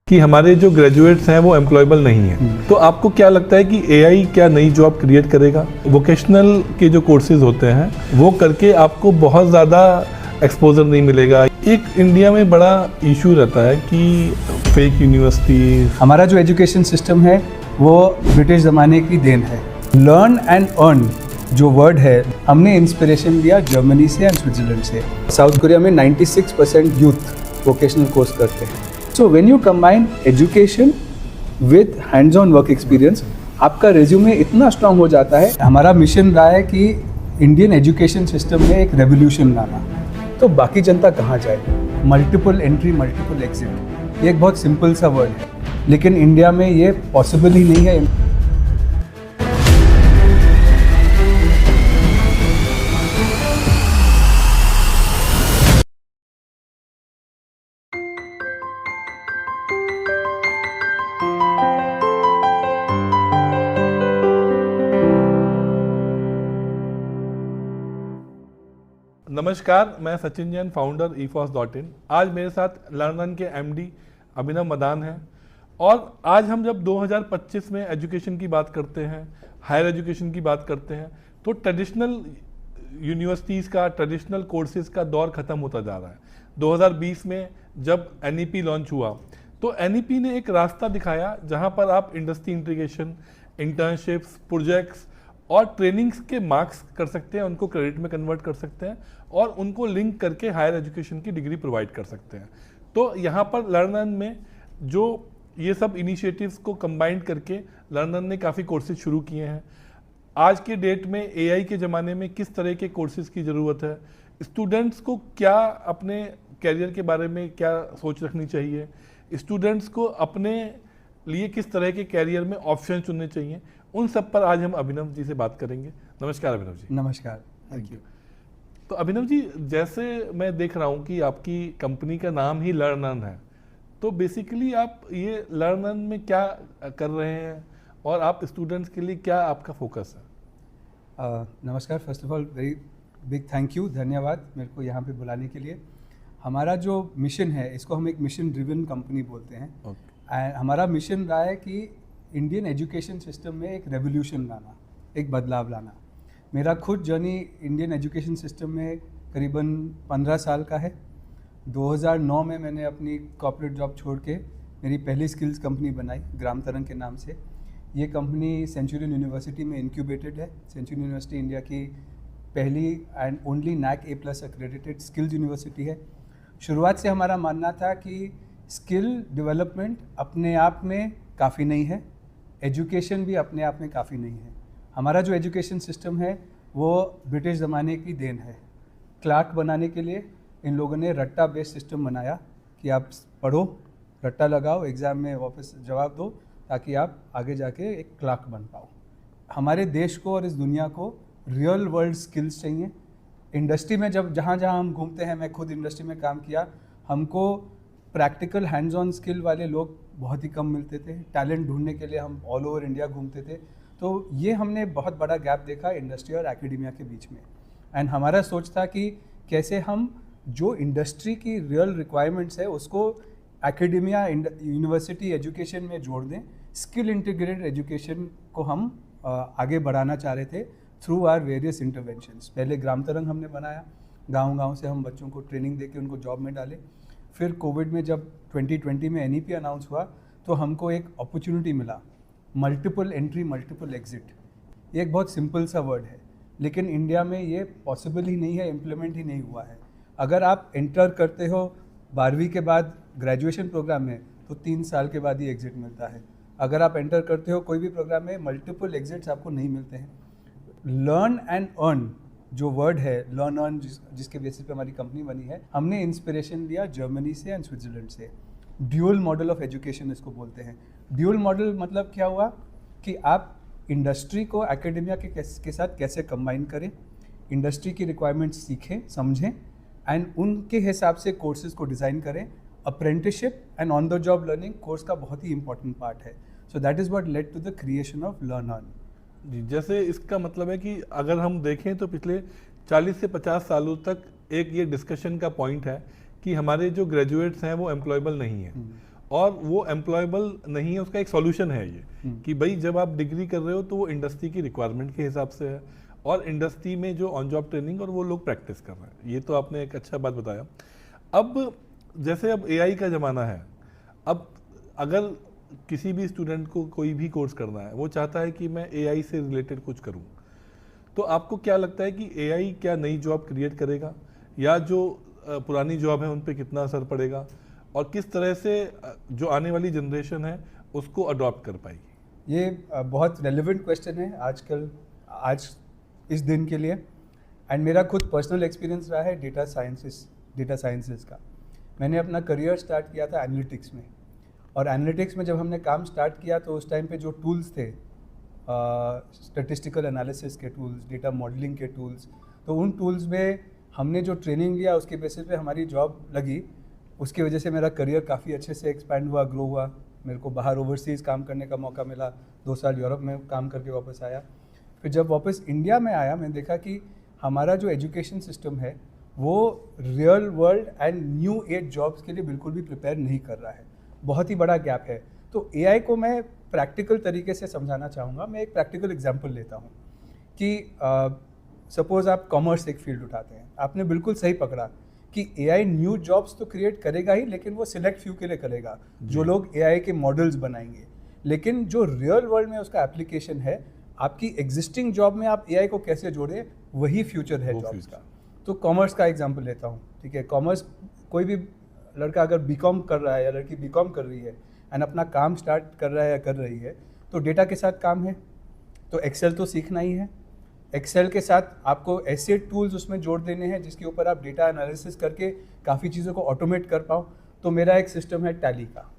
कि हमारे जो ग्रेजुएट्स हैं वो एम्प्लॉयबल नहीं हैं। तो आपको क्या लगता है कि एआई क्या नई जॉब क्रिएट करेगा? वोकेशनल के जो कोर्सेज होते हैं वो करके आपको बहुत ज़्यादा एक्सपोजर नहीं मिलेगा। एक इंडिया में बड़ा इशू रहता है कि फेक यूनिवर्सिटीज। हमारा जो एजुकेशन सिस्टम है वो ब्रिटिश ज़माने की देन है। लर्न एंड अर्न जो वर्ड है, हमने इंस्पिरेशन लिया जर्मनी से एंड स्विट्जरलैंड से। साउथ कोरिया में 96% यूथ वोकेशनल कोर्स करते हैं। सो when you combine education with hands on work experience, आपका रिज्यूमे इतना स्ट्रांग हो जाता है। हमारा मिशन रहा है कि इंडियन एजुकेशन सिस्टम में एक रेवोल्यूशन लाना। तो बाकी जनता कहाँ जाए? मल्टीपल एंट्री मल्टीपल एग्जिट, ये एक बहुत सिंपल सा वर्ड है, लेकिन इंडिया में ये पॉसिबल ही नहीं है। नमस्कार, मैं सचिन जैन, फाउंडर EFOS.in। आज मेरे साथ लर्नन के MD अभिनव मदान हैं। और आज हम जब 2025 में एजुकेशन की बात करते हैं, हायर एजुकेशन की बात करते हैं, तो ट्रेडिशनल यूनिवर्सिटीज़ का, ट्रेडिशनल कोर्सेज का दौर ख़त्म होता जा रहा है। 2020 में जब NEP लॉन्च हुआ तो NEP ने एक रास्ता दिखाया जहां पर आप इंडस्ट्री इंटीग्रेशन, इंटर्नशिप्स, प्रोजेक्ट्स और ट्रेनिंग्स के मार्क्स कर सकते हैं, उनको क्रेडिट में कन्वर्ट कर सकते हैं और उनको लिंक करके हायर एजुकेशन की डिग्री प्रोवाइड कर सकते हैं। तो यहाँ पर लर्नन में जो ये सब इनिशिएटिव्स को कंबाइन करके लर्नन ने काफ़ी कोर्सेज शुरू किए हैं। आज के डेट में AI के ज़माने में किस तरह के कोर्सेज की ज़रूरत है, स्टूडेंट्स को क्या अपने कैरियर के बारे में क्या सोच रखनी चाहिए, स्टूडेंट्स को अपने लिए किस तरह के कैरियर में ऑप्शन चुनने चाहिए, उन सब पर आज हम अभिनव जी से बात करेंगे। नमस्कार अभिनव जी। नमस्कार, थैंक यू। तो अभिनव जी, जैसे मैं देख रहा हूँ कि आपकी कंपनी का नाम ही लर्नन है, तो बेसिकली आप ये लर्नन में क्या कर रहे हैं और आप स्टूडेंट्स के लिए क्या आपका फोकस है? नमस्कार, first of all very big thank you, धन्यवाद मेरे को यहाँ पे बुलाने के लिए। हमारा जो मिशन है, इसको हम एक मिशन ड्रिवन कंपनी बोलते हैं। एंड हमारा मिशन रहा है कि इंडियन एजुकेशन सिस्टम में एक रेवोल्यूशन लाना, एक बदलाव लाना। मेरा खुद जर्नी इंडियन एजुकेशन सिस्टम में करीबन 15 साल का है। 2009 में मैंने अपनी कॉर्पोरेट जॉब छोड़ के मेरी पहली स्किल्स कंपनी बनाई, ग्राम तरंग के नाम से। ये कंपनी सेंचुरियन यूनिवर्सिटी में इंक्यूबेटेड है। सेंचुरियन यूनिवर्सिटी इंडिया की पहली and only NAC A+ accredited skills university है। शुरुआत से हमारा मानना था कि स्किल डेवलपमेंट अपने आप में काफ़ी नहीं है, एजुकेशन भी अपने आप में काफ़ी नहीं है। हमारा जो एजुकेशन सिस्टम है वो ब्रिटिश ज़माने की देन है। क्लार्क बनाने के लिए इन लोगों ने रट्टा बेस्ड सिस्टम बनाया कि आप पढ़ो, रट्टा लगाओ, एग्ज़ाम में वापस जवाब दो, ताकि आप आगे जाके एक क्लार्क बन पाओ। हमारे देश को और इस दुनिया को रियल वर्ल्ड स्किल्स चाहिए। इंडस्ट्री में जब जहाँ हम घूमते हैं, मैं खुद इंडस्ट्री में काम किया, हमको प्रैक्टिकल हैंड्स ऑन स्किल वाले लोग बहुत ही कम मिलते थे। टैलेंट ढूंढने के लिए हम ऑल ओवर इंडिया घूमते थे। तो ये हमने बहुत बड़ा गैप देखा इंडस्ट्री और एकेडेमिया के बीच में। एंड हमारा सोच था कि कैसे हम जो इंडस्ट्री की रियल रिक्वायरमेंट्स है उसको एकेडेमिया, यूनिवर्सिटी एजुकेशन में जोड़ दें। स्किल इंटीग्रेटेड एजुकेशन को हम आगे बढ़ाना चाह रहे थे थ्रू आवर वेरियस इंटरवेंशंस। पहले ग्राम तरंग हमने बनाया, गाँव से हम बच्चों को ट्रेनिंग देके उनको जॉब में डाले। फिर कोविड में जब 2020 में NEP अनाउंस हुआ तो हमको एक अपॉर्चुनिटी मिला, मल्टीपल एंट्री मल्टीपल एग्जिट। ये एक बहुत सिंपल सा वर्ड है, लेकिन इंडिया में ये पॉसिबल ही नहीं है, इम्प्लीमेंट ही नहीं हुआ है। अगर आप एंटर करते हो 12वीं के बाद ग्रेजुएशन प्रोग्राम में तो 3 साल के बाद ही एग्जिट मिलता है। अगर आप एंटर करते हो कोई भी प्रोग्राम में, मल्टीपल एग्जिट्स आपको नहीं मिलते हैं। लर्न एंड अर्न जो वर्ड है, लर्न अर्न, जिसके बेसिस पे हमारी कंपनी बनी है, हमने इंस्पिरेशन लिया जर्मनी से एंड स्विट्जरलैंड से। ड्यूअल मॉडल ऑफ एजुकेशन इसको बोलते हैं। ड्यूअल मॉडल मतलब क्या हुआ कि आप इंडस्ट्री को एकेडेमिया के साथ कैसे कंबाइन करें, इंडस्ट्री की रिक्वायरमेंट्स सीखें, समझें एंड उनके हिसाब से कोर्सेज को डिज़ाइन करें। Apprenticeship and on the job learning course का बहुत ही इंपॉर्टेंट पार्ट है। So that is what led to the creation of learn earn. जी, जैसे इसका मतलब है कि अगर हम देखें तो पिछले 40 से 50 सालों तक एक ये डिस्कशन का पॉइंट है कि हमारे जो ग्रेजुएट्स हैं वो एम्प्लॉयबल नहीं हैं और वो एम्प्लॉयबल नहीं है, उसका एक सॉल्यूशन है ये कि भाई जब आप डिग्री कर रहे हो तो वो इंडस्ट्री की रिक्वायरमेंट के हिसाब से है, और इंडस्ट्री में जो ऑन जॉब ट्रेनिंग और वो लोग प्रैक्टिस कर रहे हैं। ये तो आपने एक अच्छा बात बताया। अब जैसे अब एआई का ज़माना है, अब अगर किसी भी स्टूडेंट को कोई भी कोर्स करना है, वो चाहता है कि मैं एआई से रिलेटेड कुछ करूं, तो आपको क्या लगता है कि एआई क्या नई जॉब क्रिएट करेगा, या जो पुरानी जॉब है उन पे कितना असर पड़ेगा, और किस तरह से जो आने वाली जनरेशन है उसको अडॉप्ट कर पाएगी? ये बहुत रेलेवेंट क्वेश्चन है आजकल, आज इस दिन के लिए। एंड मेरा खुद पर्सनल एक्सपीरियंस रहा है डेटा साइंसेस का। मैंने अपना करियर स्टार्ट किया था एनालिटिक्स में, और एनालिटिक्स में जब हमने काम स्टार्ट किया तो उस टाइम पे जो टूल्स थे, स्टैटिस्टिकल एनालिसिस के टूल्स, डेटा मॉडलिंग के टूल्स, तो उन टूल्स में हमने जो ट्रेनिंग लिया उसके बेसिस पे हमारी जॉब लगी। उसकी वजह से मेरा करियर काफ़ी अच्छे से एक्सपैंड हुआ, ग्रो हुआ। मेरे को बाहर ओवरसीज़ काम करने का मौका मिला, 2 साल यूरोप में काम करके वापस आया। फिर जब वापस इंडिया में आया, मैंने देखा कि हमारा जो एजुकेशन सिस्टम है वो real world and new age jobs के लिए बिल्कुल भी प्रिपेयर नहीं कर रहा है। बहुत ही बड़ा गैप है। तो एआई को मैं प्रैक्टिकल तरीके से समझाना चाहूँगा। मैं एक प्रैक्टिकल एग्जांपल लेता हूँ कि सपोज़ आप कॉमर्स एक फील्ड उठाते हैं, आपने बिल्कुल सही पकड़ा कि एआई न्यू जॉब्स तो क्रिएट करेगा ही, लेकिन वो सिलेक्ट फ्यू के लिए करेगा जो लोग एआई के मॉडल्स बनाएंगे। लेकिन जो रियल वर्ल्ड में उसका एप्लीकेशन है, आपकी एग्जिस्टिंग जॉब में आप एआई को कैसे जोड़े, वही फ्यूचर है जॉब्स का। तो कॉमर्स का एग्जांपल लेता हूँ, ठीक है। कॉमर्स, कोई भी लड़का अगर बीकॉम कर रहा है या लड़की बीकॉम कर रही है एंड अपना काम स्टार्ट कर रहा है या कर रही है, तो डेटा के साथ काम है, तो एक्सेल तो सीखना ही है। एक्सेल के साथ आपको ऐसे टूल्स उसमें जोड़ देने हैं जिसके ऊपर आप डेटा एनालिसिस करके काफ़ी चीज़ों को ऑटोमेट कर पाओ। तो मेरा एक सिस्टम है टैली का,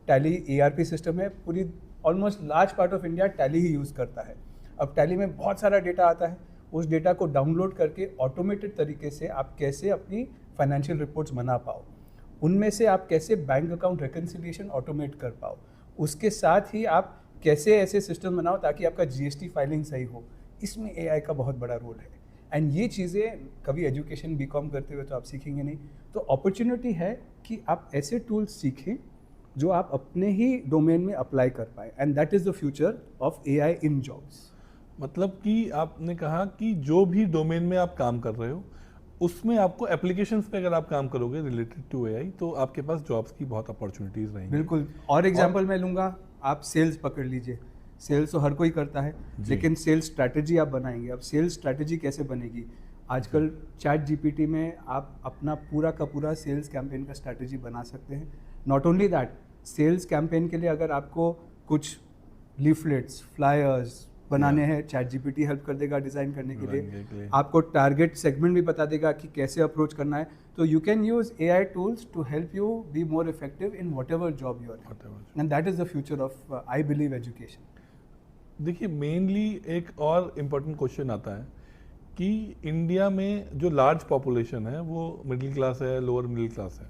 टैली ERP सिस्टम है। पूरी almost large part of India tally he use करता है। अब टैली में बहुत सारा डेटा आता है, उस डेटा को डाउनलोड करके ऑटोमेटेड तरीके से आप कैसे अपनी फाइनेंशियल रिपोर्ट्स बना पाओ, उनमें से आप कैसे बैंक अकाउंट रिकन्सिलिएशन ऑटोमेट कर पाओ, उसके साथ ही आप कैसे ऐसे सिस्टम बनाओ ताकि आपका GST फाइलिंग सही हो। इसमें AI का बहुत बड़ा रोल है। एंड ये चीज़ें कभी एजुकेशन बीकॉम करते हुए तो आप सीखेंगे नहीं। तो अपॉर्चुनिटी है कि आप ऐसे टूल्स सीखें जो आप अपने ही डोमेन में अप्लाई कर पाए, and that is the future of AI in jobs. मतलब कि आपने कहा कि जो भी डोमेन में आप काम कर रहे हो उसमें आपको एप्लीकेशंस पे अगर आप काम करोगे रिलेटेड टू एआई, तो आपके पास जॉब्स की बहुत अपॉर्चुनिटीज रहेंगी। बिल्कुल। और एग्जांपल मैं लूँगा, आप सेल्स पकड़ लीजिए। सेल्स तो हर कोई करता है, लेकिन सेल्स स्ट्रैटेजी आप बनाएंगे। अब सेल्स स्ट्रैटेजी कैसे बनेगी? आजकल चैट GPT में आप अपना पूरा का पूरा सेल्स कैंपेन का स्ट्रैटेजी बना सकते हैं। Not only that, sales campaign के लिए अगर आपको कुछ लीफलेट्स, फ्लायर्स बनाने हैं, चैट GPT हेल्प कर देगा डिज़ाइन करने के लिए। आपको टारगेट सेगमेंट भी बता देगा कि कैसे अप्रोच करना है। तो you can use AI tools to help you be more effective in whatever job you are in, and that is the future of I believe education. देखिए, मेनली एक और इम्पोर्टेंट क्वेश्चन आता है कि India में जो large population है वो मिडिल क्लास है, लोअर मिडिल क्लास है,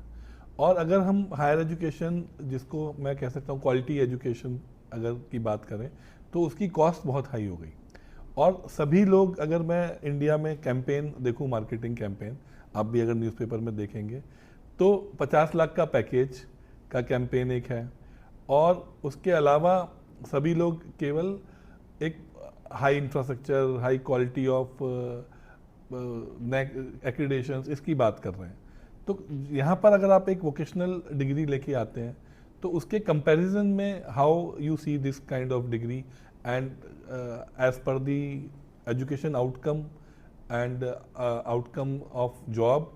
और अगर हम हायर एजुकेशन, जिसको मैं कह सकता हूँ क्वालिटी एजुकेशन अगर की बात करें, तो उसकी कॉस्ट बहुत हाई हो गई। और सभी लोग, अगर मैं इंडिया में कैंपेन देखूं, मार्केटिंग कैंपेन, आप भी अगर न्यूज़पेपर में देखेंगे तो 50 लाख का पैकेज का कैंपेन एक है, और उसके अलावा सभी लोग केवल एक high infrastructure, high quality of accreditations, इसकी बात कर रहे हैं। तो यहाँ पर अगर आप एक वोकेशनल डिग्री लेके आते हैं तो उसके कंपैरिजन में how you see this kind of degree and as per the education outcome and outcome of job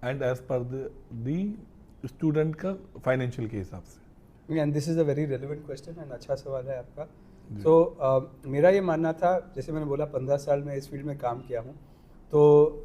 and as per the student का फाइनेंशियल के हिसाब से। And this is a very relevant question and अच्छा सवाल है आपका। तो मेरा ये मानना था, जैसे मैंने बोला 15 साल में इस फील्ड में काम किया हूँ, तो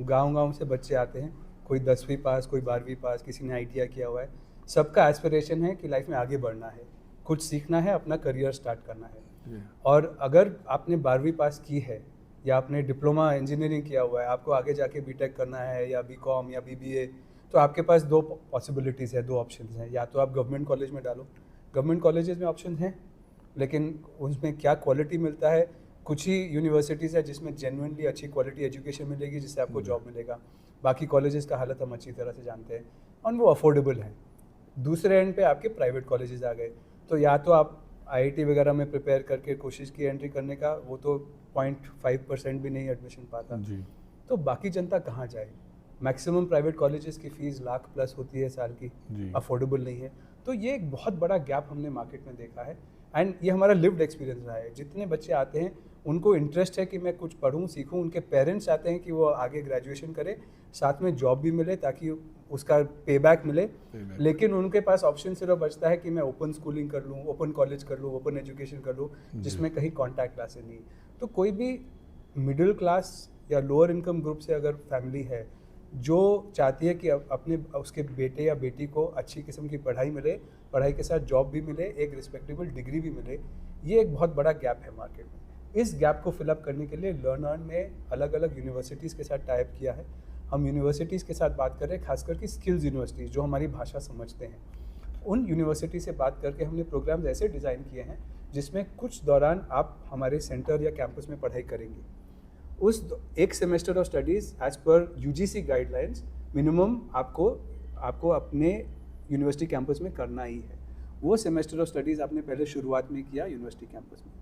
गांव-गांव से बच्चे आते हैं, कोई 10वीं पास, कोई 12वीं पास, किसी ने ITI किया हुआ है। सबका एस्पिरेशन है कि लाइफ में आगे बढ़ना है, कुछ सीखना है, अपना करियर स्टार्ट करना है। और अगर आपने 12वीं पास की है या आपने डिप्लोमा इंजीनियरिंग किया हुआ है, आपको आगे जाके BTech करना है या BCom या BBA, तो आपके पास 2 पॉसिबिलिटीज़ है, 2 ऑप्शन हैं। या तो आप गवर्नमेंट कॉलेज में डालो, गवर्नमेंट कॉलेजेस में ऑप्शन हैं, लेकिन उसमें क्या क्वालिटी मिलता है, कुछ ही यूनिवर्सिटीज़ है जिसमें जेन्युइनली अच्छी क्वालिटी एजुकेशन मिलेगी जिससे आपको जॉब मिलेगा। बाकी कॉलेजेस का हालत हम अच्छी तरह से जानते हैं, और वो अफोर्डेबल हैं। दूसरे एंड पे आपके प्राइवेट कॉलेजेस आ गए। तो या तो आप आईआईटी वगैरह में प्रिपेयर करके कोशिश की एंट्री करने का, वो तो 0.5% भी नहीं एडमिशन पाता जी। तो बाकी जनता कहाँ जाए? मैक्सिमम प्राइवेट कॉलेजेस की फीस लाख प्लस होती है साल की, जी। अफोर्डेबल नहीं है। तो ये एक बहुत बड़ा गैप हमने मार्केट में देखा है एंड ये हमारा लिव्ड एक्सपीरियंस रहा है। जितने बच्चे आते हैं उनको इंटरेस्ट है कि मैं कुछ पढ़ूं सीखूं, उनके पेरेंट्स चाहते हैं कि वो आगे ग्रेजुएशन करे, साथ में जॉब भी मिले ताकि उसका पे बैक मिले, लेकिन उनके पास ऑप्शन सिर्फ बचता है कि मैं ओपन स्कूलिंग कर लूँ, ओपन कॉलेज कर लूँ, ओपन एजुकेशन कर लूँ, जिसमें कहीं कॉन्टैक्ट क्लासेस नहीं। तो कोई भी मिडिल क्लास या लोअर इनकम ग्रुप से अगर फैमिली है जो चाहती है कि अपने उसके बेटे या बेटी को अच्छी किस्म की पढ़ाई मिले, पढ़ाई के साथ जॉब भी मिले, एक रिस्पेक्टेबल डिग्री भी मिले, ये एक बहुत बड़ा गैप है मार्केट में। इस गैप को फिलअप करने के लिए लर्न ने अलग अलग यूनिवर्सिटीज़ के साथ टाइप किया है। हम यूनिवर्सिटीज़ के साथ बात कर रहे हैं, खासकर कि स्किल्स यूनिवर्सिटीज़ जो हमारी भाषा समझते हैं, उन यूनिवर्सिटी से बात करके हमने प्रोग्राम्स ऐसे डिज़ाइन किए हैं जिसमें कुछ दौरान आप हमारे सेंटर या कैंपस में पढ़ाई करेंगे। उस एक semester of studies as per UGC guidelines minimum आपको अपने यूनिवर्सिटी कैंपस में करना ही है। वो सेमेस्टर ऑफ स्टडीज़ आपने पहले शुरुआत में किया यूनिवर्सिटी कैंपस में,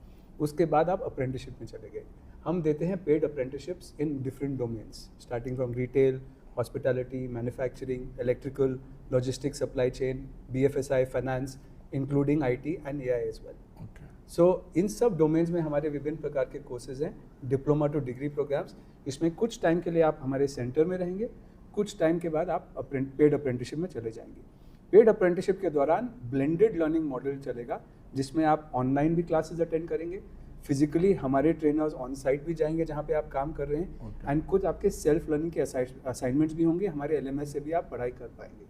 उसके बाद आप अप्रेंटिसशिप में चले गए। हम देते हैं paid apprenticeships in different domains, starting from retail, hospitality, manufacturing, electrical, logistics, supply chain, BFSI, finance, including IT and AI as well. So इन सब डोमेन्स में हमारे विभिन्न प्रकार के कोर्सेज हैं, डिप्लोमा टू डिग्री प्रोग्राम्स। इसमें कुछ टाइम के लिए आप हमारे सेंटर में रहेंगे, कुछ टाइम के बाद आप पेड अप्रेंटिसशिप में चले जाएंगे। पेड अप्रेंटिसशिप के दौरान ब्लेंडेड लर्निंग मॉडल चलेगा, जिसमें आप ऑनलाइन भी क्लासेस अटेंड करेंगे, फिजिकली हमारे ट्रेनर्स ऑन साइट भी जाएंगे जहाँ पे आप काम कर रहे हैं, एंड कुछ आपके सेल्फ लर्निंग के असाइनमेंट्स भी होंगे, हमारे LMS से भी आप पढ़ाई कर पाएंगे।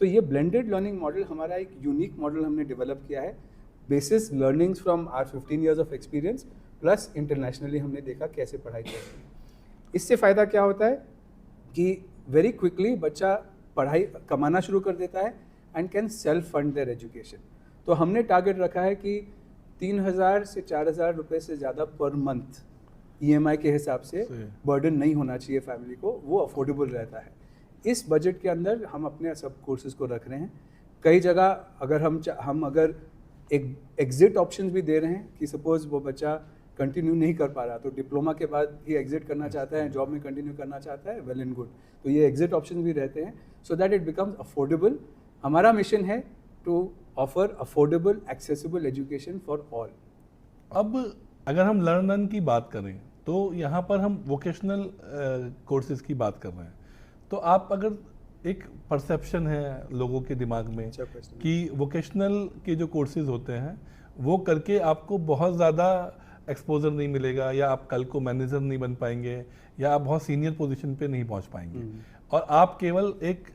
तो ये ब्लेंडेड लर्निंग मॉडल हमारा एक यूनिक मॉडल हमने डेवलप किया है, basis learnings from our 15 years of experience, plus internationally हमने देखा कैसे पढ़ाई करते हैं। इससे फ़ायदा क्या होता है कि वेरी क्विकली बच्चा पढ़ाई कमाना शुरू कर देता है and can self fund there education. तो हमने टारगेट रखा है कि 3,000 से 4,000 रुपये से ज़्यादा पर मंथ EMI के हिसाब से बर्डन नहीं होना चाहिए फैमिली को, वो अफोर्डेबल रहता है। इस बजट के अंदर हम अपने सब कोर्सेज को रख रहे हैं। कई जगह अगर हम अगर एक एग्जिट ऑप्शंस भी दे रहे हैं कि सपोज वो बच्चा कंटिन्यू नहीं कर पा रहा तो डिप्लोमा के बाद ही एग्जिट करना चाहता है, जॉब में कंटिन्यू करना चाहता है, वेल एंड गुड, तो ये एग्जिट ऑप्शन भी रहते हैं so that it becomes affordable. हमारा मिशन है to offer affordable accessible education for all. अब अगर हम लर्न की बात करें तो यहाँ पर हम वोकेशनल कोर्सेज की बात कर रहे हैं, तो आप अगर एक परसेप्शन है लोगों के दिमाग में कि वोकेशनल के जो कोर्सेज होते हैं वो करके आपको बहुत ज़्यादा एक्सपोजर नहीं मिलेगा, या आप कल को मैनेजर नहीं बन पाएंगे, या आप बहुत सीनियर पोजीशन पे नहीं पहुंच पाएंगे, और आप केवल एक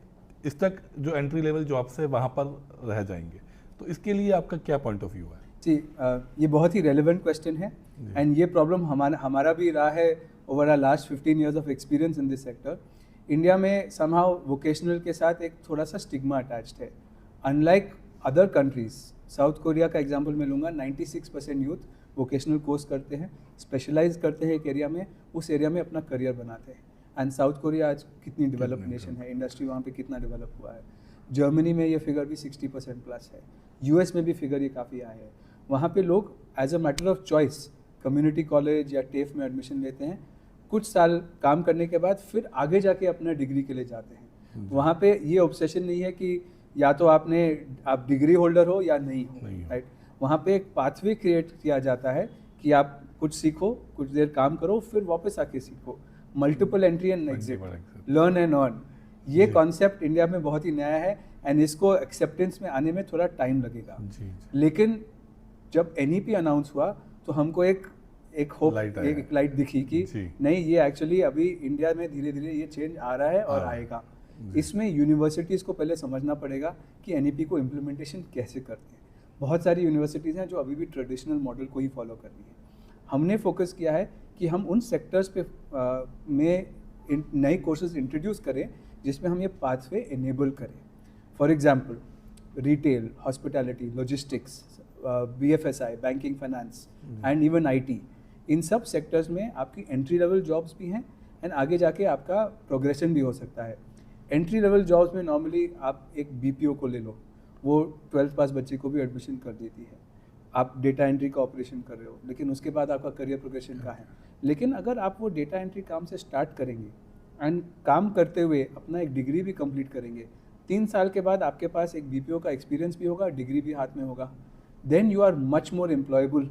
इस तक जो एंट्री लेवल जॉब से वहाँ पर रह जाएंगे, तो इसके लिए आपका क्या पॉइंट ऑफ व्यू है? जी, ये बहुत ही रेलेवेंट क्वेश्चन है एंड ये प्रॉब्लम हमारा भी रहा है over our last 15 years of experience in this sector. India में समहाउ वोकेशनल के साथ एक थोड़ा सा स्टिग्मा अटैच्ड है। Unlike other countries, South Korea का एग्जांपल मैं लूँगा, 96% यूथ वोकेशनल कोर्स करते हैं, स्पेशलाइज करते हैं एक एरिया में, उस एरिया में अपना करियर बनाते हैं। एंड साउथ कोरिया आज कितनी डेवलप नेशन है, इंडस्ट्री वहाँ पे कितना डेवलप हुआ है। जर्मनी में ये फिगर भी 60% प्लस है, US में भी फिगर ये काफ़ी हाई है। वहाँ पे लोग as a matter of choice community college या टेफ में एडमिशन लेते हैं, कुछ साल काम करने के बाद फिर आगे जाके अपना डिग्री के लिए जाते हैं। वहाँ पे ये ऑब्सेशन नहीं है कि या तो आप डिग्री होल्डर हो या नहीं हो, राइट। वहाँ पे एक पाथवे क्रिएट किया जाता है कि आप कुछ सीखो, कुछ देर काम करो, फिर वापस आके सीखो। Multiple entry and exit, learn and earn, ये कॉन्सेप्ट इंडिया में बहुत ही नया है एंड इसको एक्सेप्टेंस में आने में थोड़ा टाइम लगेगा। लेकिन जब NEP अनाउंस हुआ तो हमको एक होप, एक लाइट दिखी कि नहीं, ये एक्चुअली अभी इंडिया में धीरे धीरे ये चेंज आ रहा है और आएगा। इसमें यूनिवर्सिटीज़ को पहले समझना पड़ेगा कि NEP को इम्प्लीमेंटेशन कैसे करते हैं। बहुत सारी यूनिवर्सिटीज़ हैं जो अभी भी ट्रेडिशनल मॉडल को ही फॉलो कर रही हैं। हमने फोकस किया है कि हम उन सेक्टर्स पे में नए कोर्सेज इंट्रोड्यूस करें जिसमें हम ये पाथवे इनेबल करें। For example retail, hospitality, logistics, BFSI, banking, finance and even IT, इन सब सेक्टर्स में आपकी एंट्री लेवल जॉब्स भी हैं एंड आगे जाके आपका प्रोग्रेशन भी हो सकता है। एंट्री लेवल जॉब्स में नॉर्मली आप एक BPO को ले लो, वो 12th पास बच्चे को भी एडमिशन कर देती है। आप डेटा एंट्री का ऑपरेशन कर रहे हो, लेकिन उसके बाद आपका करियर प्रोग्रेशन कहाँ है? लेकिन अगर आप वो डेटा एंट्री काम से स्टार्ट करेंगे एंड काम करते हुए अपना एक डिग्री भी कंप्लीट करेंगे, 3 साल के बाद आपके पास एक बीपीओ का एक्सपीरियंस भी होगा, डिग्री भी हाथ में होगा, then you are much more employable.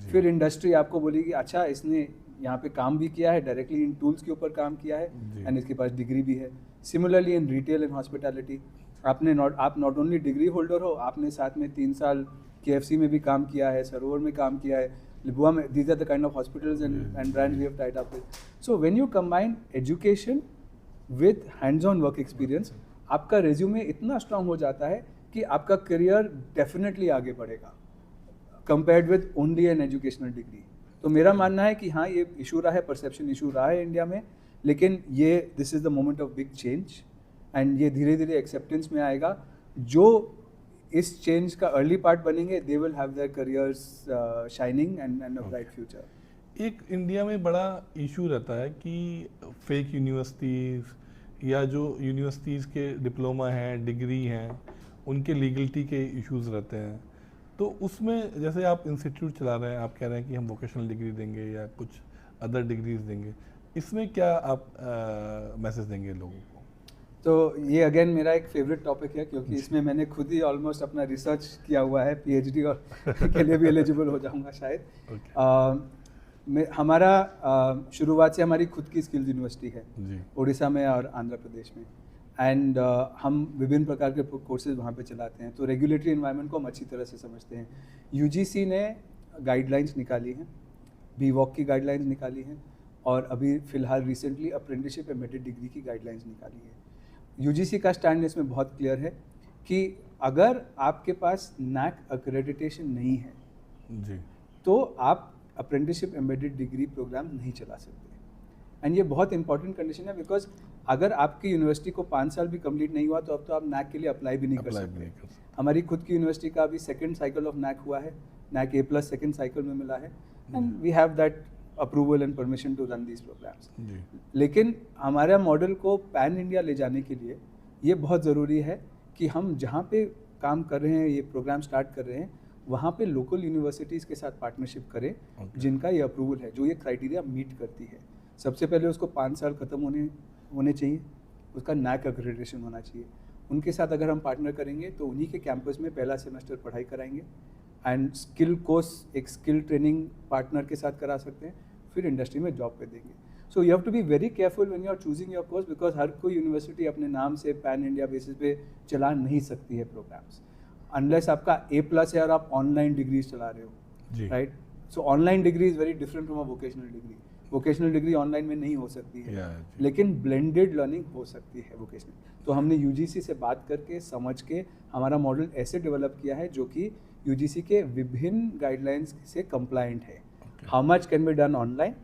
फिर इंडस्ट्री आपको बोलेगी अच्छा इसने यहाँ पे काम भी किया है, डायरेक्टली इन टूल्स के ऊपर काम किया है एंड इसके पास डिग्री भी है। Similarly in retail and hospitality, आप नॉट ओनली डिग्री होल्डर हो, आपने साथ में 3 साल KFC में भी काम किया है, सरोवर में काम किया है, लिबुआ में। These are the kind of hospitals and brands we have tied up with. So when you combine education with hands on work experience, आपका रेज्यूमे इतना स्ट्रांग हो जाता है कि आपका करियर डेफिनेटली आगे बढ़ेगा compared with only an educational degree. तो मेरा मानना है कि हाँ, ये इशू रहा है, परसेप्शन इशू रहा है इंडिया में, लेकिन ये this is the moment of big change and ये धीरे धीरे एक्सेप्टेंस में आएगा। जो इस चेंज का अर्ली पार्ट बनेंगे, they will have their careers shining and a bright future. एक इंडिया में बड़ा इशू रहता है कि फेक यूनिवर्सिटीज़ या जो यूनिवर्सिटीज़ के डिप्लोमा हैं, डिग्री हैं, उनके लीगलिटी के इश्यूज रहते हैं। तो उसमें जैसे आप इंस्टीट्यूट चला रहे हैं, आप कह रहे हैं कि हम वोकेशनल डिग्री देंगे या कुछ अदर डिग्रीज देंगे, इसमें क्या आप मैसेज देंगे लोगों को? तो ये अगेन मेरा एक फेवरेट टॉपिक है, क्योंकि इसमें मैंने खुद ही ऑलमोस्ट अपना रिसर्च किया हुआ है, PhD और के लिए भी एलिजिबल हो जाऊंगा शायद। हमारा शुरुआत से हमारी खुद की स्किल्स यूनिवर्सिटी है उड़ीसा में और आंध्र प्रदेश में, एंड हम विभिन्न प्रकार के कोर्सेज वहाँ पे चलाते हैं। तो रेगुलेटरी एनवायरनमेंट को हम अच्छी तरह से समझते हैं। UGC ने गाइडलाइंस निकाली हैं, BVOC की गाइडलाइंस निकाली हैं, और अभी फ़िलहाल रिसेंटली अप्रेंटिसशिप एम्बेडेड डिग्री की गाइडलाइंस निकाली है। UGC का स्टैंड इसमें बहुत क्लियर है कि अगर आपके पास NAC अक्रेडिटेशन नहीं है जी, तो आप अप्रेंटिसशिप एम्बेडेड डिग्री प्रोग्राम नहीं चला सकते। एंड ये बहुत इंपॉर्टेंट कंडीशन है, बिकॉज अगर आपकी यूनिवर्सिटी को 5 साल भी कंप्लीट नहीं हुआ तो अब तो आप NAC के लिए अप्लाई भी नहीं कर सकते। हमारी खुद की यूनिवर्सिटी का अभी सेकंड साइकिल ऑफ NAC हुआ है, NAC A+ सेकंड साइकिल में मिला है, and we have that approval and permission to run these programmes. लेकिन हमारा मॉडल को पैन इंडिया ले जाने के लिए ये बहुत ज़रूरी है कि हम जहाँ पे काम कर रहे हैं, ये प्रोग्राम स्टार्ट कर रहे हैं, वहाँ पे लोकल यूनिवर्सिटीज़ के साथ पार्टनरशिप करें जिनका ये अप्रूवल है, जो ये क्राइटेरिया मीट करती है। सबसे पहले उसको 5 साल ख़त्म होने चाहिए, उसका NAC अक्रेडिटेशन होना चाहिए। उनके साथ अगर हम पार्टनर करेंगे तो उन्हीं के कैंपस में पहला सेमेस्टर पढ़ाई कराएंगे, एंड स्किल कोर्स एक स्किल ट्रेनिंग पार्टनर के साथ करा सकते हैं, फिर इंडस्ट्री में जॉब पे देंगे। So you have to be very careful when you are choosing your course, because हर कोई यूनिवर्सिटी अपने नाम से पैन इंडिया बेसिस पे चला नहीं सकती है प्रोग्राम्स, अनलेस आपका A+ है और आप ऑनलाइन डिग्रीज चला रहे हो, right? So online degree is very different from a vocational degree. Vocational degree online में नहीं हो सकती है, लेकिन ब्लेंडेड लर्निंग हो सकती है वोकेशनल। तो हमने UGC से बात करके समझ के हमारा मॉडल ऐसे डेवलप किया है जो कि UGC के विभिन्न गाइडलाइंस से कंप्लायंट है। How much can be done online,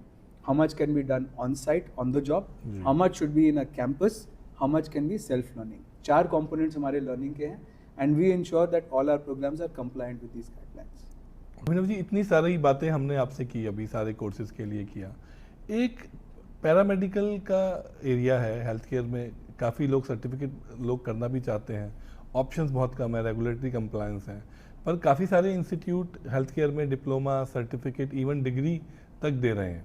how much can be done on site on the job, how much should be in a campus, how much can be self learning। 4 components हमारे learning के हैं, and we ensure that all our programs are compliant with these guidelines। Abhinav ji, इतनी सारी बातें हमने आपसे की, अभी सारे कोर्सेज के लिए किया। एक पैरामेडिकल का एरिया है, हेल्थ केयर में काफ़ी लोग सर्टिफिकेट लोग करना भी चाहते हैं, ऑप्शंस बहुत कम है, रेगुलेटरी कंप्लायंस है, पर काफ़ी सारे इंस्टीट्यूट हेल्थ केयर में डिप्लोमा, सर्टिफिकेट, इवन डिग्री तक दे रहे हैं।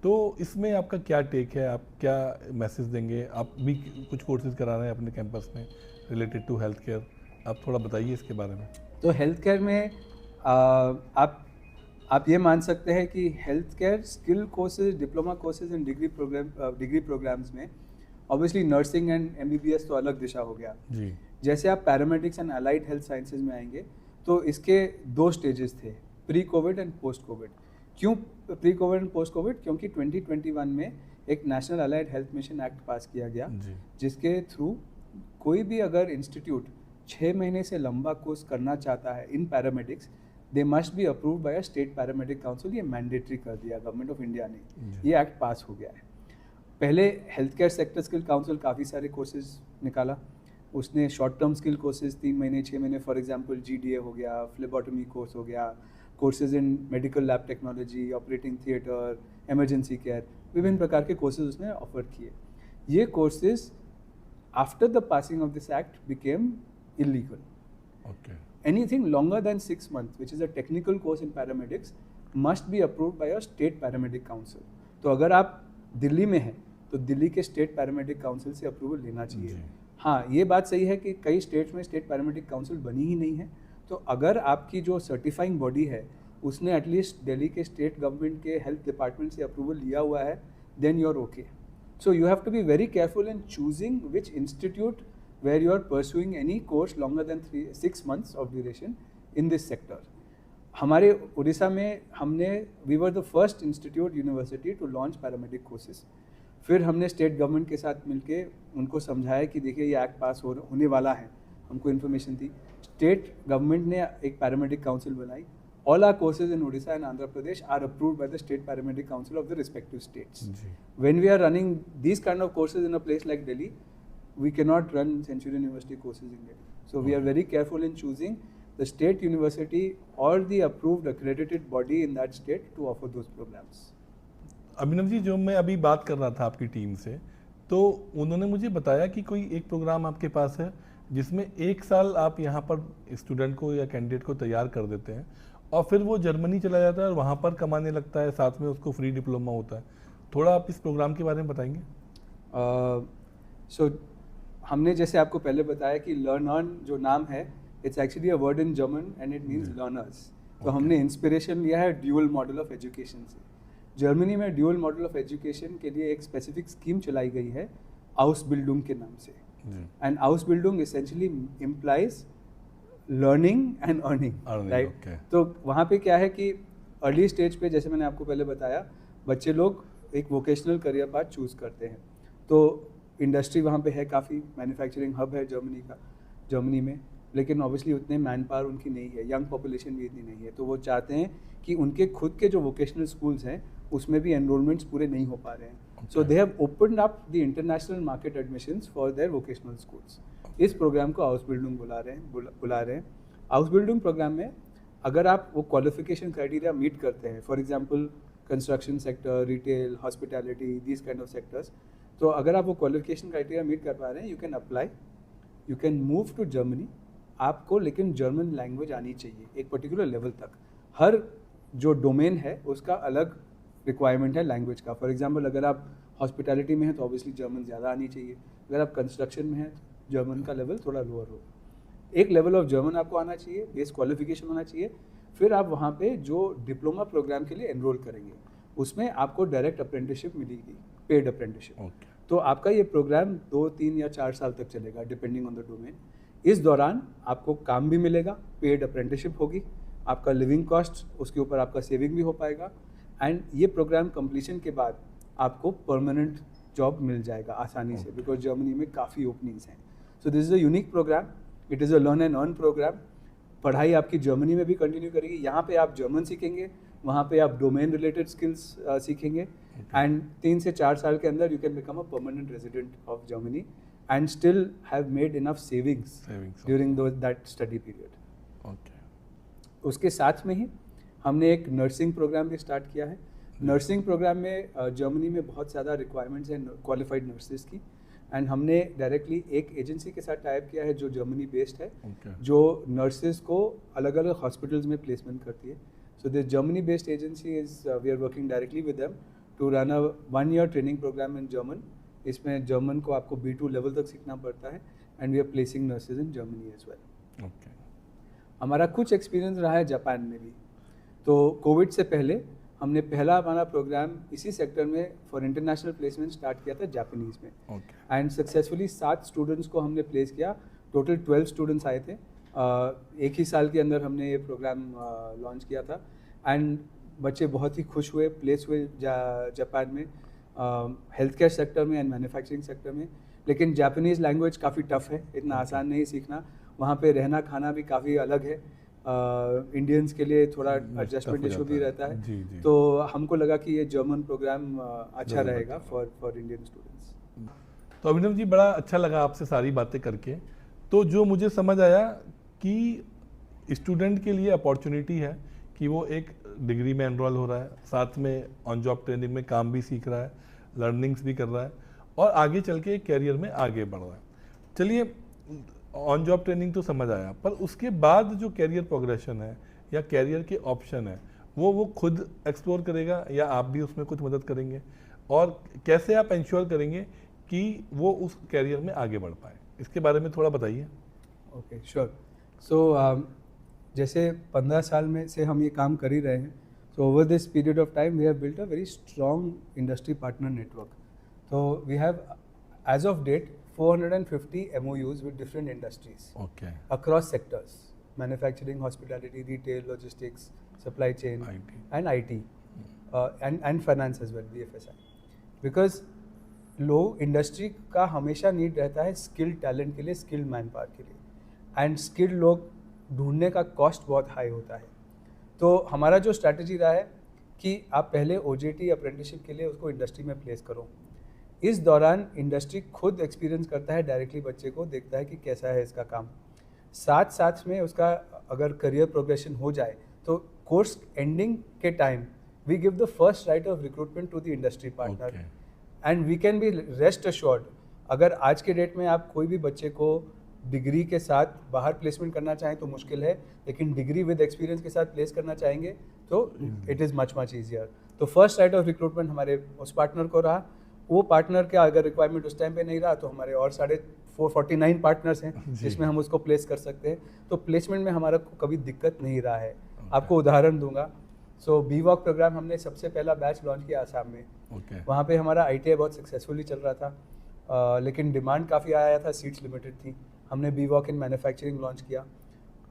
तो इसमें आपका क्या टेक है, आप क्या मैसेज देंगे? आप भी कुछ कोर्सेज करा रहे हैं अपने कैंपस में रिलेटेड टू हेल्थ केयर, आप थोड़ा बताइए इसके बारे में। तो हेल्थ केयर में आप ये मान सकते हैं कि health care skill courses, diploma courses and degree programs में ऑब्वियसली नर्सिंग एंड MBBS तो अलग दिशा हो गया जी। जैसे आप paramedics and allied health sciences में आएंगे तो इसके 2 स्टेजेस थे, pre covid and post covid. क्यों pre covid and post covid? क्योंकि 2021 में एक national allied health mission act pass किया गया, जिसके थ्रू कोई भी अगर इंस्टीट्यूट 6 महीने से लंबा कोर्स करना चाहता है in paramedics, they must be approved by a state paramedic council. ये मैंडेटरी कर दिया गवर्नमेंट ऑफ इंडिया ने, ये एक्ट पास हो गया है। पहले health care sector skill council काफ़ी सारे कोर्सेज निकाला, उसने शॉर्ट टर्म स्किल कोर्सेज 3 महीने 6 महीने, फॉर एग्जांपल GDA हो गया, फ्लेबोटमी कोर्स हो गया, courses in medical lab technology, operating theatre, emergency care, विभिन्न प्रकार के कोर्सेज उसने ऑफर किए। ये courses after the passing of this act became illegal, Okay. Anything longer than 6 months, which is a technical course in paramedics, must be approved by a state paramedic council. तो अगर आप दिल्ली में हैं तो दिल्ली के स्टेट पैरामेडिक काउंसिल से approval लेना चाहिए। हाँ, ये बात सही है कि कई स्टेट्स में स्टेट पैरामेडिक काउंसिल बनी ही नहीं है, तो अगर आपकी जो सर्टिफाइंग बॉडी है उसने एटलीस्ट दिल्ली के स्टेट गवर्नमेंट के हेल्थ डिपार्टमेंट से अप्रूवल लिया हुआ है, then you are okay. So you have to be very careful in choosing which institute where you are pursuing any course longer than 6 months of duration in this sector. हमारे उड़ीसा में हमने we were the first institute university to launch paramedic courses. फिर हमने state government के साथ मिलके उनको समझाया कि देखिए ये एक्ट पास होने वाला है, हमको इन्फॉर्मेशन थी। स्टेट गवर्नमेंट ने एक पैरामेडिक काउंसिल बनाई। All our courses in Odisha and Andhra Pradesh are approved by the state paramedic council of the respective states. When we are running these kind of courses in a place like Delhi, we cannot run Centurion University courses in Delhi. So we are very careful in choosing the state university or the approved accredited body in that state to offer those programs. Abhinav ji, जो मैं अभी बात कर रहा था आपकी team से, तो उन्होंने मुझे बताया कि कोई एक प्रोग्राम आपके पास है जिसमें 1 साल आप यहाँ पर स्टूडेंट को या कैंडिडेट को तैयार कर देते हैं और फिर वो जर्मनी चला जाता है और वहाँ पर कमाने लगता है, साथ में उसको फ्री डिप्लोमा होता है। थोड़ा आप इस प्रोग्राम के बारे में बताएंगे? सो हमने जैसे आपको पहले बताया कि लर्न ऑन जो नाम है, it's actually a word in German and it means learners. तो हमने इंस्पिरेशन लिया है ड्यूअल मॉडल ऑफ एजुकेशन से। जर्मनी में ड्यूअल मॉडल ऑफ एजुकेशन के लिए एक स्पेसिफिक स्कीम चलाई गई है आउसबिल्डिंग के नाम से। And Ausbildung essentially implies learning and earning, right? तो वहाँ पे क्या है कि अर्ली स्टेज पे, जैसे मैंने आपको पहले बताया, बच्चे लोग एक वोकेशनल करियर पाथ चूज़ करते हैं। तो इंडस्ट्री वहाँ पे है, काफ़ी मैन्युफैक्चरिंग हब है जर्मनी में, लेकिन ऑब्वियसली उतने मैन पावर उनकी नहीं है, यंग पॉपुलेशन भी इतनी नहीं है। तो वो चाहते हैं कि उनके खुद के जो वोकेशनल स्कूल्स हैं उसमें भी एनरोलमेंट्स पूरे नहीं हो पा रहे हैं। So they have opened up the international market admissions for their vocational schools. इस प्रोग्राम को हाउस बिल्डिंग बुला रहे हैं। हाउस बिल्डिंग प्रोग्राम में अगर आप वो क्वालिफिकेशन क्राइटेरिया मीट करते हैं, for example construction sector, retail, hospitality, these kind of sectors, तो अगर आप वो क्वालिफिकेशन क्राइटेरिया मीट कर पा रहे हैं, you can apply, you can move to Germany. आपको लेकिन जर्मन लैंग्वेज आनी चाहिए एक पर्टिकुलर लेवल तक। हर जो डोमेन है उसका अलग रिक्वायरमेंट है लैंग्वेज का। फॉर एग्जांपल अगर आप हॉस्पिटैलिटी में हैं तो ऑब्वियसली जर्मन ज़्यादा आनी चाहिए। अगर आप कंस्ट्रक्शन में हैं तो जर्मन का लेवल थोड़ा लोअर होगा। एक लेवल ऑफ जर्मन आपको आना चाहिए, बेस क्वालिफिकेशन होना चाहिए। फिर आप वहाँ पे जो डिप्लोमा प्रोग्राम के लिए एनरोल करेंगे उसमें आपको डायरेक्ट अप्रेंटिसशिप मिलेगी, पेड अप्रेंटिसशिप। तो आपका ये प्रोग्राम 2, 3 या 4 साल तक चलेगा डिपेंडिंग ऑन द डोमेन। इस दौरान आपको काम भी मिलेगा, पेड अप्रेंटिसशिप होगी, आपका लिविंग कॉस्ट, उसके ऊपर आपका सेविंग भी हो पाएगा। एंड ये प्रोग्राम कंप्लीशन के बाद आपको परमानेंट जॉब मिल जाएगा आसानी से, बिकॉज जर्मनी में काफ़ी ओपनिंग्स हैं। So this is a unique programme, it is a learn and earn programme. पढ़ाई आपकी जर्मनी में भी कंटिन्यू करेगी। यहाँ पे आप जर्मन सीखेंगे, वहाँ पे आप डोमेन रिलेटेड स्किल्स सीखेंगे। एंड 3 से 4 साल के अंदर you can become a permanent resident of Germany and still have made enough savings during that study period. उसके साथ में ही हमने एक नर्सिंग प्रोग्राम भी स्टार्ट किया है। नर्सिंग प्रोग्राम में जर्मनी में बहुत ज़्यादा रिक्वायरमेंट्स हैं क्वालिफाइड नर्सेज की, एंड हमने डायरेक्टली एक एजेंसी के साथ टाइप किया है जो जर्मनी बेस्ड है, जो नर्सेज को अलग अलग हॉस्पिटल्स में प्लेसमेंट करती है। So this Germany based agency is we are working directly with them to run a 1 year training programme in German. इसमें जर्मन को आपको B2 लेवल तक सीखना पड़ता है, and we are placing nurses in Germany as well. हमारा कुछ experience रहा है जापान में भी। तो कोविड से पहले हमने पहला हमारा प्रोग्राम इसी सेक्टर में फॉर इंटरनेशनल प्लेसमेंट स्टार्ट किया था जापानीज़ में, एंड सक्सेसफुली 7 स्टूडेंट्स को हमने प्लेस किया। टोटल 12 स्टूडेंट्स आए थे। एक ही साल के अंदर हमने ये प्रोग्राम लॉन्च किया था, एंड बच्चे बहुत ही खुश हुए, प्लेस हुए जापान में, हेल्थ केयर सेक्टर में एंड मैन्युफैक्चरिंग सेक्टर में। लेकिन जापानीज़ लैंग्वेज काफ़ी टफ है, इतना आसान नहीं सीखना। वहाँ पे रहना खाना भी काफ़ी अलग है, इंडियंस के लिए थोड़ा एडजस्टमेंट इशू भी रहता है। जी। तो हमको लगा कि ये जर्मन प्रोग्राम अच्छा रहेगा फॉर इंडियन स्टूडेंट्स। तो अभिनव जी, बड़ा अच्छा लगा आपसे सारी बातें करके। तो जो मुझे समझ आया कि स्टूडेंट के लिए अपॉर्चुनिटी है कि वो एक डिग्री में एनरोल हो रहा है, साथ में ऑन जॉब ट्रेनिंग में काम भी सीख रहा है, लर्निंग्स भी कर रहा है और आगे चल के एक कैरियर में आगे बढ़ रहा है। चलिए, ऑन जॉब ट्रेनिंग तो समझ आया, पर उसके बाद जो कैरियर प्रोग्रेशन है या कैरियर के ऑप्शन है वो खुद एक्सप्लोर करेगा या आप भी उसमें कुछ मदद करेंगे, और कैसे आप इंश्योर करेंगे कि वो उस कैरियर में आगे बढ़ पाए, इसके बारे में थोड़ा बताइए। Okay, sure. सो जैसे 15 साल में से हम ये काम कर ही रहे हैं, so over this period of time we have built a very strong industry partner network. So we have, as of date, 450 MOUs with different industries okay, across sectors: manufacturing, hospitality, retail, logistics, supply chain, IT. and IT, and finance as well, BFSI. Because लोग industry का हमेशा need रहता है skilled talent के लिए, skilled man power के लिए, and skilled लोग ढूंढने का कॉस्ट बहुत हाई होता है। तो हमारा जो स्ट्रैटेजी रहा है कि आप पहले OJT अप्रेंटिसशिप के लिए उसको इंडस्ट्री में प्लेस करो। इस दौरान इंडस्ट्री खुद एक्सपीरियंस करता है, डायरेक्टली बच्चे को देखता है कि कैसा है इसका काम। साथ साथ में उसका अगर करियर प्रोग्रेशन हो जाए तो कोर्स एंडिंग के time we give the first right of recruitment to the industry partner, and we can be rest assured, अगर आज के डेट में आप कोई भी बच्चे को डिग्री के साथ बाहर प्लेसमेंट करना चाहें तो मुश्किल है, लेकिन डिग्री विद एक्सपीरियंस के साथ प्लेस करना चाहेंगे तो इट इज़ मच ईजियर। तो फर्स्ट राइट ऑफ रिक्रूटमेंट हमारे उस पार्टनर को रहा। वो पार्टनर का अगर रिक्वायरमेंट उस टाइम पे नहीं रहा तो हमारे और 449 पार्टनर्स हैं जिसमें हम उसको प्लेस कर सकते हैं। तो प्लेसमेंट में हमारा कभी दिक्कत नहीं रहा है। आपको उदाहरण दूंगा, सो BWOC प्रोग्राम हमने सबसे पहला बैच लॉन्च किया आसाम में। वहाँ पे हमारा ITI बहुत सक्सेसफुली चल रहा था, लेकिन डिमांड काफ़ी आया था, सीट्स लिमिटेड थी। हमने BWOC इन मैन्युफैक्चरिंग लॉन्च किया।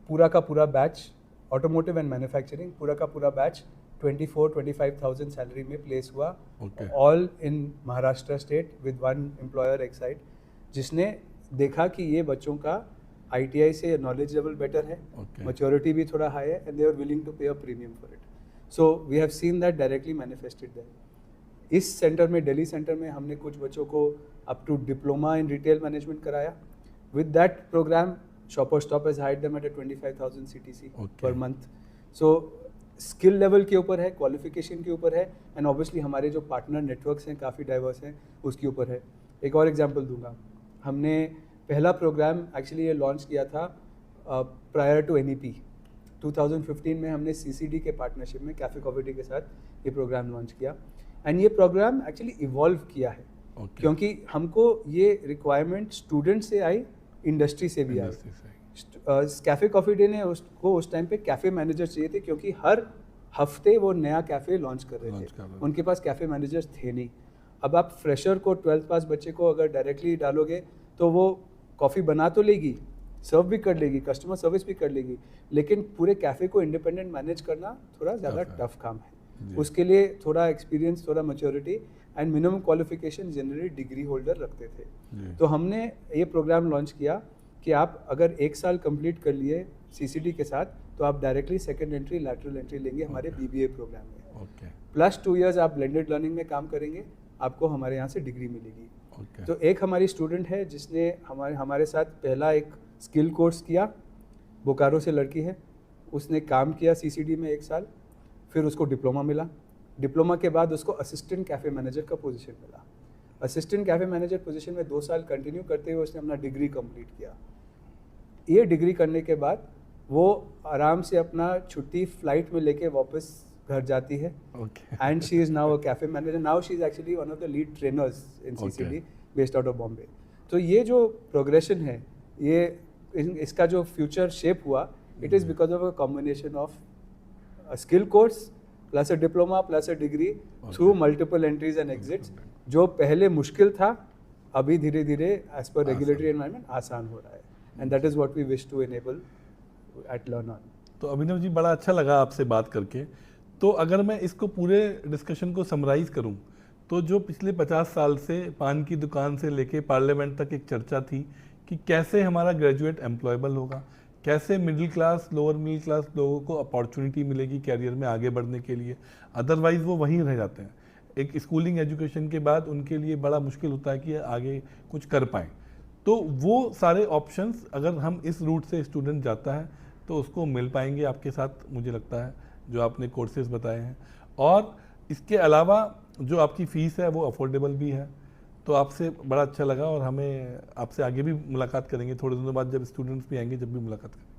पूरा का पूरा बैच, ऑटोमोटिव एंड मैन्युफैक्चरिंग, पूरा का पूरा बैच 24-25,000 सैलरी में प्लेस हुआ, all in Maharashtra state with one employer एक साइड, जिसने देखा कि ये बच्चों का ITI से नॉलेज लेवल बेटर है, मैच्योरिटी भी थोड़ा हाई है, and they are willing to pay a premium for it. So we have seen that directly manifested there. इस सेंटर में, दिल्ली सेंटर में, हमने कुछ बच्चों को up to diploma in retail management कराया। With that programme Shoppers Stop has hired them at 25,000 CTC per month. So skill level के ऊपर है, क्वालिफिकेशन के ऊपर है, एंड ऑब्वियसली हमारे जो पार्टनर नेटवर्क्स हैं काफ़ी डाइवर्स हैं, उसके ऊपर है। एक और एग्जांपल दूंगा, हमने पहला प्रोग्राम एक्चुअली ये लॉन्च किया था प्रायर टू NEP 2015 में। हमने CCD के पार्टनरशिप में कैफे कॉफी डे के साथ ये प्रोग्राम लॉन्च किया, एंड ये प्रोग्राम एक्चुअली इवॉल्व किया है क्योंकि हमको ये रिक्वायरमेंट स्टूडेंट से आई, इंडस्ट्री से भी आई। कैफे कॉफी डे ने उसको उस टाइम पे कैफे मैनेजर चाहिए थे, क्योंकि हर हफ्ते वो नया कैफे लॉन्च कर रहे थे, उनके पास कैफे मैनेजर्स थे नहीं। अब आप फ्रेशर को, 12th पास बच्चे को अगर डायरेक्टली डालोगे तो वो कॉफ़ी बना तो लेगी, सर्व भी कर लेगी, कस्टमर सर्विस भी कर लेगी, लेकिन पूरे कैफ़े को इंडिपेंडेंट मैनेज करना थोड़ा ज़्यादा टफ काम है। उसके लिए थोड़ा एक्सपीरियंस, थोड़ा maturity and minimum qualification generally degree holder रखते थे। तो हमने ये प्रोग्राम लॉन्च किया कि आप अगर 1 साल कंप्लीट कर लिए CCD के साथ तो आप directly second entry, lateral entry लेंगे हमारे BBA प्रोग्राम में। प्लस 2 इयर्स आप ब्लेंडेड लर्निंग में काम करेंगे, आपको हमारे यहाँ से डिग्री मिलेगी। तो एक हमारी स्टूडेंट है जिसने हमारे साथ पहला एक स्किल कोर्स किया, बोकारो से लड़की है, उसने काम किया CCD में 1 साल, फिर उसको डिप्लोमा मिला। डिप्लोमा के बाद उसको असिस्टेंट कैफ़े मैनेजर का पोजीशन मिला। असिस्टेंट कैफ़े मैनेजर पोजीशन में 2 साल कंटिन्यू करते हुए उसने अपना डिग्री कंप्लीट किया। ये डिग्री करने के बाद वो आराम से अपना छुट्टी फ्लाइट में लेके वापस घर जाती है, and she is now a cafe manager. Now she is actually one of the lead trainers in CCD based out of Bombay. तो ये जो प्रोग्रेशन है, ये इसका जो फ्यूचर शेप हुआ, it is because of a combination of a skill course plus a diploma plus a degree through multiple entries and exits. जो पहले मुश्किल था, अभी धीरे धीरे एज पर रेगुलेटरी एनवायरनमेंट आसान हो रहा है, and that is what we wish to enable at Learn On. तो अभिनव जी, बड़ा अच्छा लगा आपसे बात करके। तो अगर मैं इसको पूरे डिस्कशन को समराइज़ करूं तो जो पिछले 50 साल से पान की दुकान से लेके पार्लियामेंट तक एक चर्चा थी कि कैसे हमारा ग्रेजुएट एम्प्लॉयबल होगा, कैसे middle class, lower middle class लोगों को अपॉर्चुनिटी मिलेगी कैरियर में आगे बढ़ने के लिए, अदरवाइज़ वो वहीं रह जाते हैं। एक स्कूलिंग एजुकेशन के बाद उनके लिए बड़ा मुश्किल होता है कि आगे कुछ कर पाएँ। तो वो सारे ऑप्शंस अगर हम इस रूट से स्टूडेंट जाता है तो उसको मिल पाएंगे आपके साथ, मुझे लगता है, जो आपने कोर्सेज बताए हैं। और इसके अलावा जो आपकी फ़ीस है वो अफोर्डेबल भी है, तो आपसे बड़ा अच्छा लगा और हमें आपसे आगे भी मुलाकात करेंगे, थोड़े दिनों बाद जब स्टूडेंट्स भी आएंगे जब भी मुलाकात करेंगे।